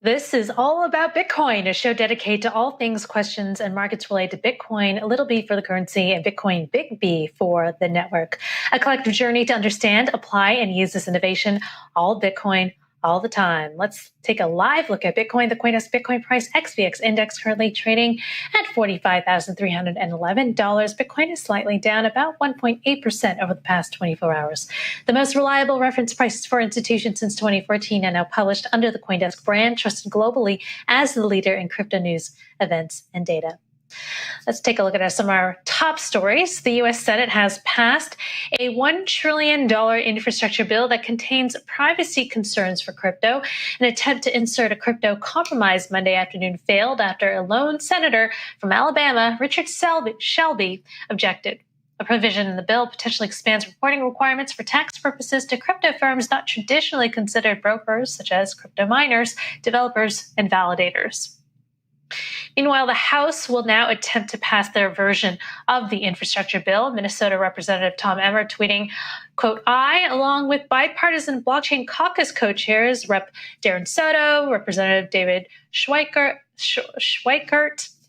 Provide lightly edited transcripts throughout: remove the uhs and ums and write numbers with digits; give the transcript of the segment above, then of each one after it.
This is all about Bitcoin, a show dedicated to all things questions and markets related to Bitcoin, a little b for the currency, and Bitcoin, big B for the network. A collective journey to understand, apply, and use this innovation, all Bitcoin, all the time. Let's take a live look at Bitcoin. The CoinDesk Bitcoin price XVX index currently trading at $45,311. Bitcoin is slightly down about 1.8% over the past 24 hours. The most reliable reference prices for institutions since 2014 are now published under the CoinDesk brand, trusted globally as the leader in crypto news, events, and data. Let's take a look at some of our top stories. The U.S. Senate has passed a $1 trillion infrastructure bill that contains privacy concerns for crypto. An attempt to insert a crypto compromise Monday afternoon failed after a lone senator from Alabama, Richard Shelby, objected. A provision in the bill potentially expands reporting requirements for tax purposes to crypto firms not traditionally considered brokers, such as crypto miners, developers, and validators. Meanwhile, the House will now attempt to pass their version of the infrastructure bill. Minnesota Representative Tom Emmer tweeting, quote, I, along with bipartisan blockchain caucus co-chairs, Rep. Darren Soto, Representative David Schweikert,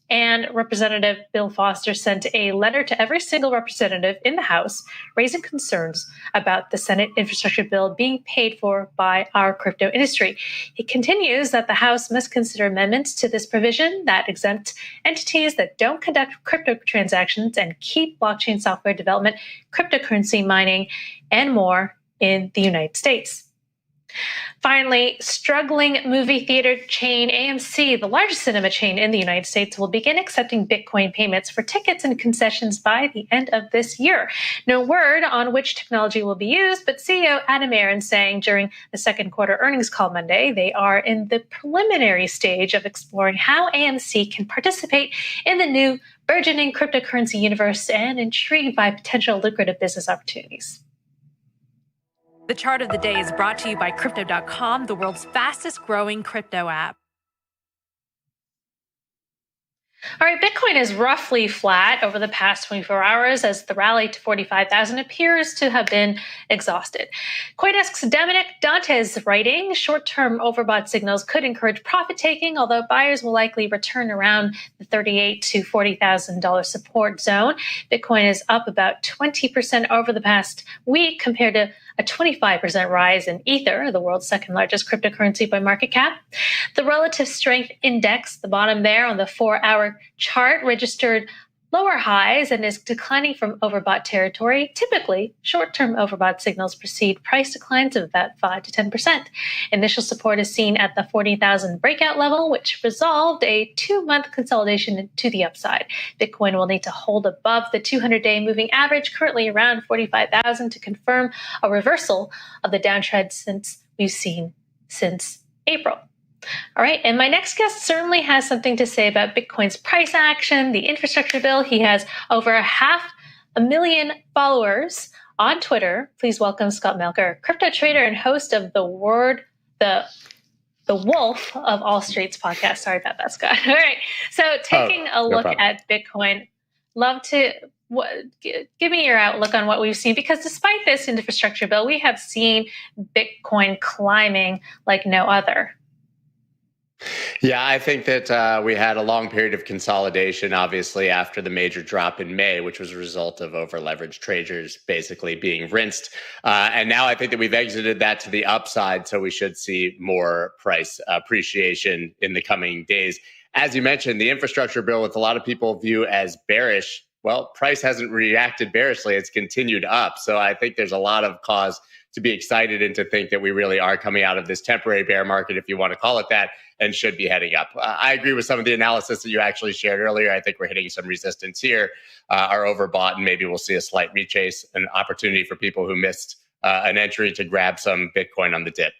and Representative Bill Foster sent a letter to every single representative in the House raising concerns about the Senate infrastructure bill being paid for by our crypto industry. It continues that the House must consider amendments to this provision that exempt entities that don't conduct crypto transactions and keep blockchain software development, cryptocurrency mining, and more in the United States. Finally, struggling movie theater chain AMC, the largest cinema chain in the United States, will begin accepting Bitcoin payments for tickets and concessions by the end of this year. No word on which technology will be used, but CEO Adam Aron saying during the second quarter earnings call Monday, they are in the preliminary stage of exploring how AMC can participate in the new burgeoning cryptocurrency universe and intrigued by potential lucrative business opportunities. The chart of the day is brought to you by Crypto.com, the world's fastest growing crypto app. All right, Bitcoin is roughly flat over the past 24 hours as the rally to 45,000 appears to have been exhausted. CoinDesk's Dominic Dantes writing, short-term overbought signals could encourage profit taking, although buyers will likely return around the $38,000 to $40,000 support zone. Bitcoin is up about 20% over the past week compared to a 25% rise in Ether, the world's second largest cryptocurrency by market cap. The relative strength index, the bottom there on the 4-hour chart, registered lower highs and is declining from overbought territory. Typically, short-term overbought signals precede price declines of about 5 to 10%. Initial support is seen at the 40,000 breakout level, which resolved a 2-month consolidation to the upside. Bitcoin will need to hold above the 200-day moving average, currently around 45,000, to confirm a reversal of the downtrend we've seen since April. All right, and my next guest certainly has something to say about Bitcoin's price action, the infrastructure bill. He has over 500,000 followers on Twitter. Please welcome Scott Melker, crypto trader and host of the Wolf of All Streets podcast. Sorry about that, Scott. All right, so taking a look at Bitcoin, love to give me your outlook on what we've seen, because despite this infrastructure bill, we have seen Bitcoin climbing like no other. Yeah, I think that we had a long period of consolidation, obviously, after the major drop in May, which was a result of over-leveraged traders basically being rinsed. And now I think that we've exited that to the upside, so we should see more price appreciation in the coming days. As you mentioned, the infrastructure bill, which a lot of people view as bearish, well, price hasn't reacted bearishly. It's continued up. So I think there's a lot of cause to be excited and to think that we really are coming out of this temporary bear market, if you want to call it that, and should be heading up. I agree with some of the analysis that you actually shared earlier. I think we're hitting some resistance here, are overbought, and maybe we'll see a slight retrace, an opportunity for people who missed an entry to grab some Bitcoin on the dip.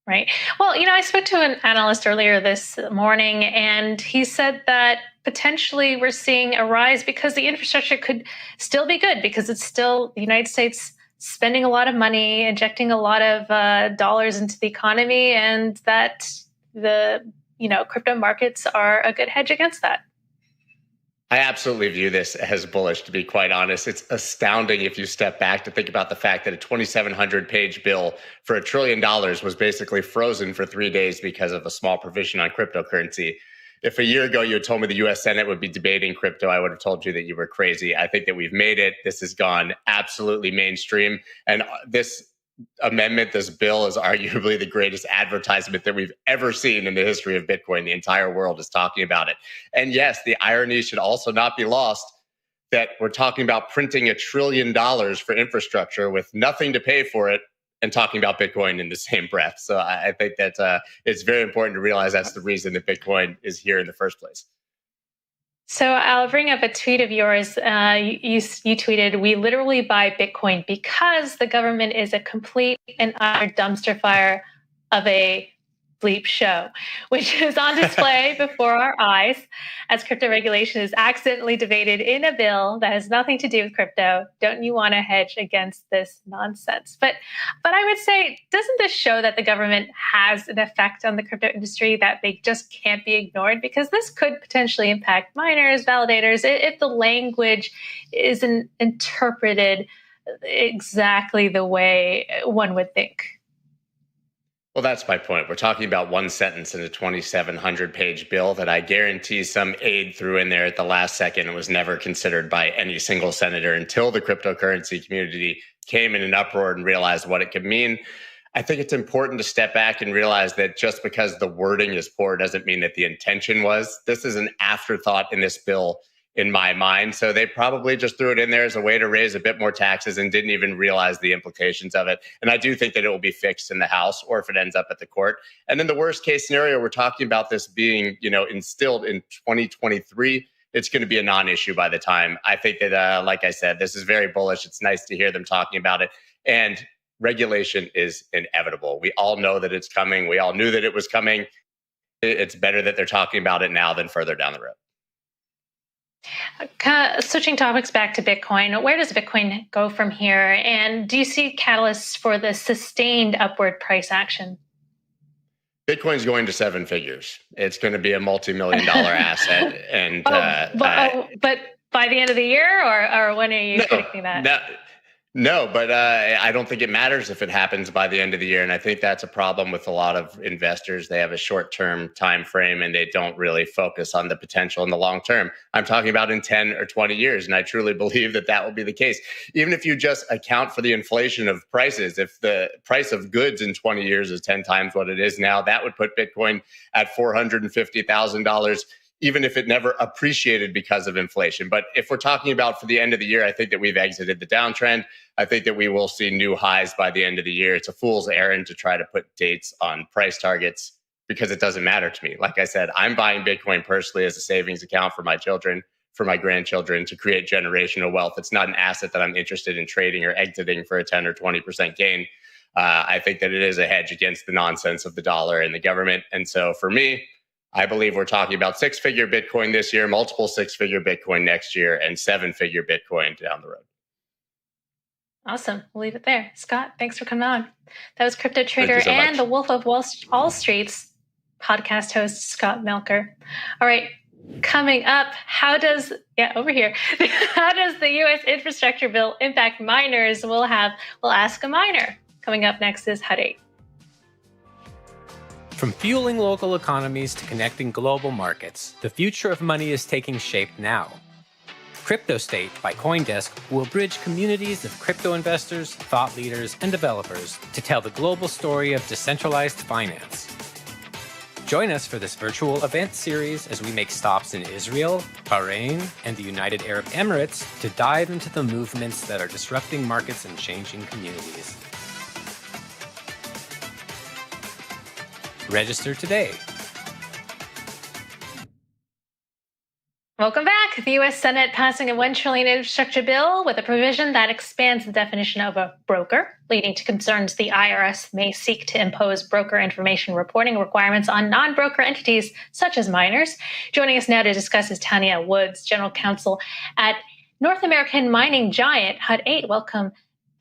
Right. Well, I spoke to an analyst earlier this morning, and he said that potentially we're seeing a rise because the infrastructure could still be good, because it's still the United States spending a lot of money, injecting a lot of dollars into the economy, and that the crypto markets are a good hedge against that. I absolutely view this as bullish, to be quite honest. It's astounding if you step back to think about the fact that a 2,700-page bill for $1 trillion was basically frozen for 3 days because of a small provision on cryptocurrency. If a year ago you had told me the US Senate would be debating crypto, I would have told you that you were crazy. I think that we've made it. This has gone absolutely mainstream. And this amendment, this bill, is arguably the greatest advertisement that we've ever seen in the history of Bitcoin. The entire world is talking about it. And yes, the irony should also not be lost that we're talking about printing $1 trillion for infrastructure with nothing to pay for it and talking about Bitcoin in the same breath. So I think that it's very important to realize that's the reason that Bitcoin is here in the first place. So I'll bring up a tweet of yours. You tweeted, "We literally buy Bitcoin because the government is a complete and utter dumpster fire of a bleep show," which is on display before our eyes as crypto regulation is accidentally debated in a bill that has nothing to do with crypto. Don't you want to hedge against this nonsense? But I would say, doesn't this show that the government has an effect on the crypto industry that they just can't be ignored? Because this could potentially impact miners, validators, if the language isn't interpreted exactly the way one would think. Well, that's my point. We're talking about one sentence in a 2,700-page bill that I guarantee some aide threw in there at the last second and was never considered by any single senator until the cryptocurrency community came in an uproar and realized what it could mean. I think it's important to step back and realize that just because the wording is poor doesn't mean that the intention was. This is an afterthought in this bill, in my mind. So they probably just threw it in there as a way to raise a bit more taxes and didn't even realize the implications of it. And I do think that it will be fixed in the House or if it ends up at the court. And in the worst case scenario, we're talking about this being, instilled in 2023. It's going to be a non-issue by the time. I think that, like I said, this is very bullish. It's nice to hear them talking about it. And regulation is inevitable. We all know that it's coming. We all knew that it was coming. It's better that they're talking about it now than further down the road. Switching topics back to Bitcoin, where does Bitcoin go from here? And do you see catalysts for the sustained upward price action? Bitcoin's going to seven figures. It's going to be a multi-million-dollar asset. And but by the end of the year, or when are you predicting that? No, but I don't think it matters if it happens by the end of the year. And I think that's a problem with a lot of investors. They have a short-term time frame and they don't really focus on the potential in the long term. I'm talking about in 10 or 20 years. And I truly believe that that will be the case. Even if you just account for the inflation of prices, if the price of goods in 20 years is 10 times what it is now, that would put Bitcoin at $450,000. Even if it never appreciated because of inflation. But if we're talking about for the end of the year, I think that we've exited the downtrend. I think that we will see new highs by the end of the year. It's a fool's errand to try to put dates on price targets because it doesn't matter to me. Like I said, I'm buying Bitcoin personally as a savings account for my children, for my grandchildren, to create generational wealth. It's not an asset that I'm interested in trading or exiting for a 10 or 20% gain. I think that it is a hedge against the nonsense of the dollar and the government. And so for me, I believe we're talking about six-figure Bitcoin this year, multiple six-figure Bitcoin next year, and seven-figure Bitcoin down the road. Awesome. We'll leave it there. Scott, thanks for coming on. That was crypto trader so and much. the Wolf of Wall Street's podcast host, Scott Melker. All right. Coming up, how does the U.S. infrastructure bill impact miners? We'll ask a miner. Coming up next is Hut 8. From fueling local economies to connecting global markets, the future of money is taking shape now. Crypto State by CoinDesk will bridge communities of crypto investors, thought leaders, and developers to tell the global story of decentralized finance. Join us for this virtual event series as we make stops in Israel, Bahrain, and the United Arab Emirates to dive into the movements that are disrupting markets and changing communities. Register today. Welcome back. The U.S. Senate passing a $1 trillion infrastructure bill with a provision that expands the definition of a broker, leading to concerns the IRS may seek to impose broker information reporting requirements on non-broker entities such as miners. Joining us now to discuss is Tanya Woods, General Counsel at North American mining giant Hut 8. Welcome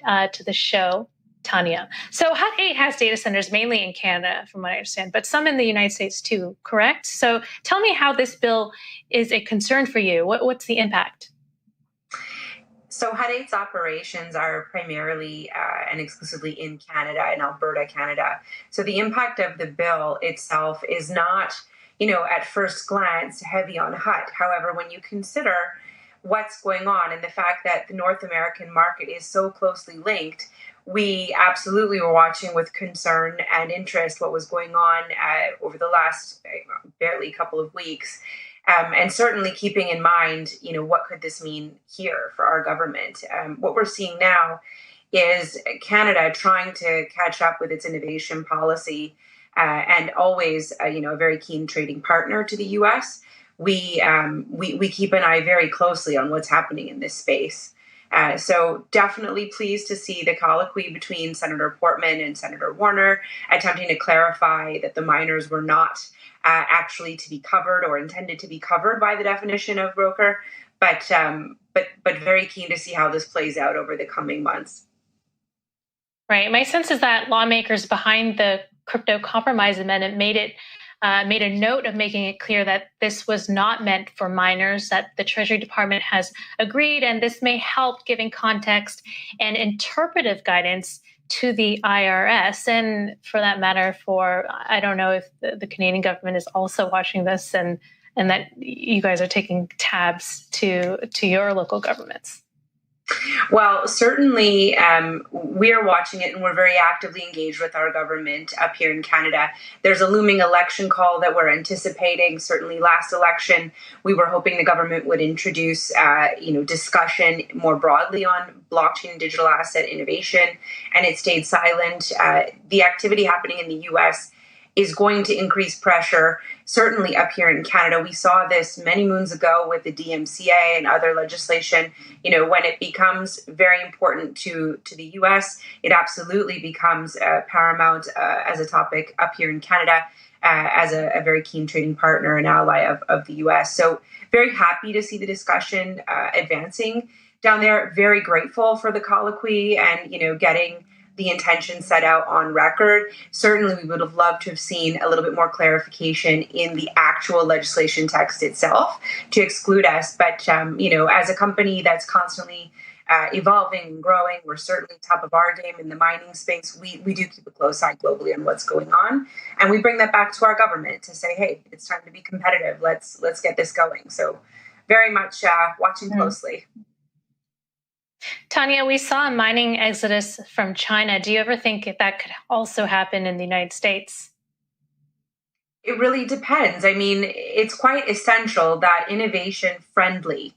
to the show. Tanya. So Hut 8 has data centers mainly in Canada, from what I understand, but some in the United States too, correct? So tell me how this bill is a concern for you. What's the impact? So Hut 8's operations are primarily and exclusively in Canada, in Alberta, Canada. So the impact of the bill itself is not, at first glance, heavy on Hut. However, when you consider what's going on and the fact that the North American market is so closely linked, we absolutely were watching with concern and interest what was going on over the last barely couple of weeks. And certainly keeping in mind, what could this mean here for our government? What we're seeing now is Canada trying to catch up with its innovation policy and always, a very keen trading partner to the U.S. We keep an eye very closely on what's happening in this space. So definitely pleased to see the colloquy between Senator Portman and Senator Warner attempting to clarify that the miners were not actually to be covered or intended to be covered by the definition of broker, but very keen to see how this plays out over the coming months. Right. My sense is that lawmakers behind the crypto compromise amendment made a note of making it clear that this was not meant for minors, that the Treasury Department has agreed, and this may help giving context and interpretive guidance to the IRS, and for that matter, I don't know if the Canadian government is also watching this, and that you guys are taking tabs to your local governments. Well, certainly we are watching it and we're very actively engaged with our government up here in Canada. There's a looming election call that we're anticipating. Certainly last election, we were hoping the government would introduce, discussion more broadly on blockchain and digital asset innovation, and it stayed silent. The activity happening in the U.S. is going to increase pressure, certainly up here in Canada. We saw this many moons ago with the DMCA and other legislation. When it becomes very important to the U.S., it absolutely becomes paramount as a topic up here in Canada as a very keen trading partner and ally of the U.S. So very happy to see the discussion advancing down there. Very grateful for the colloquy and, getting the intention set out on record. Certainly, we would have loved to have seen a little bit more clarification in the actual legislation text itself to exclude us. But, as a company that's constantly evolving and growing, we're certainly top of our game in the mining space. We do keep a close eye globally on what's going on. And we bring that back to our government to say, hey, it's time to be competitive. Let's get this going. So very much watching closely. Tanya, we saw a mining exodus from China. Do you ever think that could also happen in the United States? It really depends. I mean, it's quite essential that innovation-friendly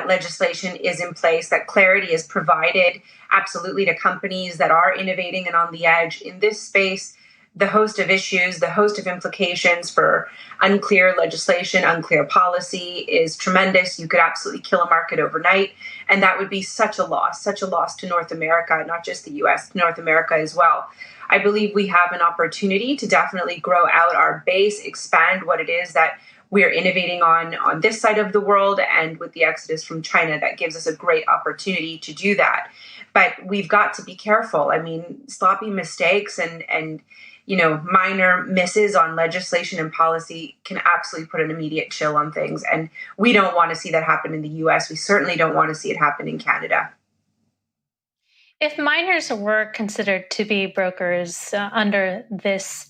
legislation is in place, that clarity is provided absolutely to companies that are innovating and on the edge in this space. The host of issues, the host of implications for unclear legislation, unclear policy is tremendous. You could absolutely kill a market overnight. And that would be such a loss to North America, not just the US, North America as well. I believe we have an opportunity to definitely grow out our base, expand what it is that we're innovating on this side of the world. And with the exodus from China, that gives us a great opportunity to do that. But we've got to be careful. I mean, sloppy mistakes and minor misses on legislation and policy can absolutely put an immediate chill on things. And we don't want to see that happen in the US. We certainly don't want to see it happen in Canada. If miners were considered to be brokers under this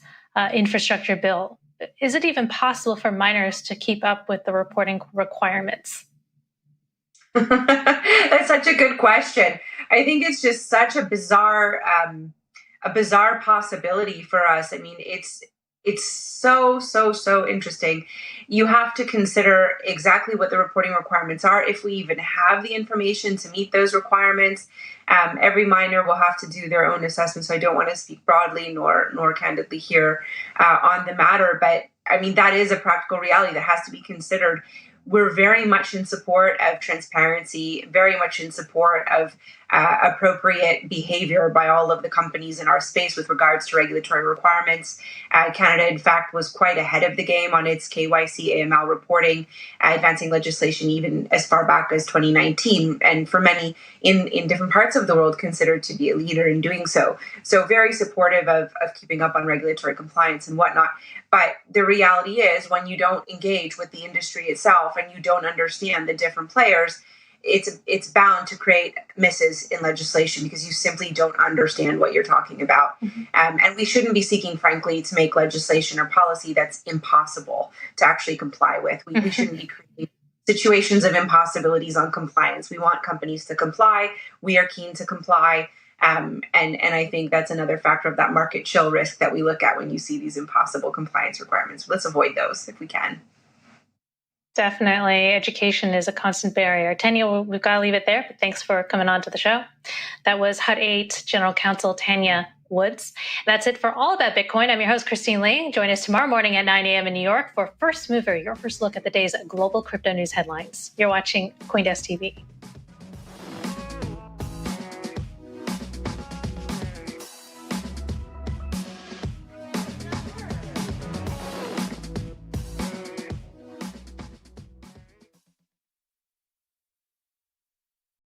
infrastructure bill, is it even possible for miners to keep up with the reporting requirements? That's such a good question. I think it's just such a bizarre possibility for us. I mean, it's so interesting. You have to consider exactly what the reporting requirements are. If we even have the information to meet those requirements, every miner will have to do their own assessment. So I don't want to speak broadly nor candidly here on the matter. But I mean, that is a practical reality that has to be considered. we're very much in support of transparency, very much in support of appropriate behavior by all of the companies in our space with regards to regulatory requirements. Canada, in fact, was quite ahead of the game on its KYC AML reporting, advancing legislation even as far back as 2019, and for many in different parts of the world considered to be a leader in doing so. So very supportive of keeping up on regulatory compliance and whatnot. But the reality is, when you don't engage with the industry itself and you don't understand the different players, it's bound to create misses in legislation because you simply don't understand what you're talking about. And we shouldn't be seeking, frankly, to make legislation or policy that's impossible to actually comply with. We shouldn't be creating situations of impossibilities on compliance. We want companies to comply. We are keen to comply. And I think that's another factor of that market chill risk that we look at when you see these impossible compliance requirements. Let's avoid those if we can. Definitely. Education is a constant barrier. Tanya, we've got to leave it there, but thanks for coming on to the show. That was Hut 8 General Counsel Tanya Woods. That's it for All About Bitcoin. I'm your host, Christine Lee. Join us tomorrow morning at 9 a.m. in New York for First Mover, your first look at the day's global crypto news headlines. You're watching CoinDesk TV.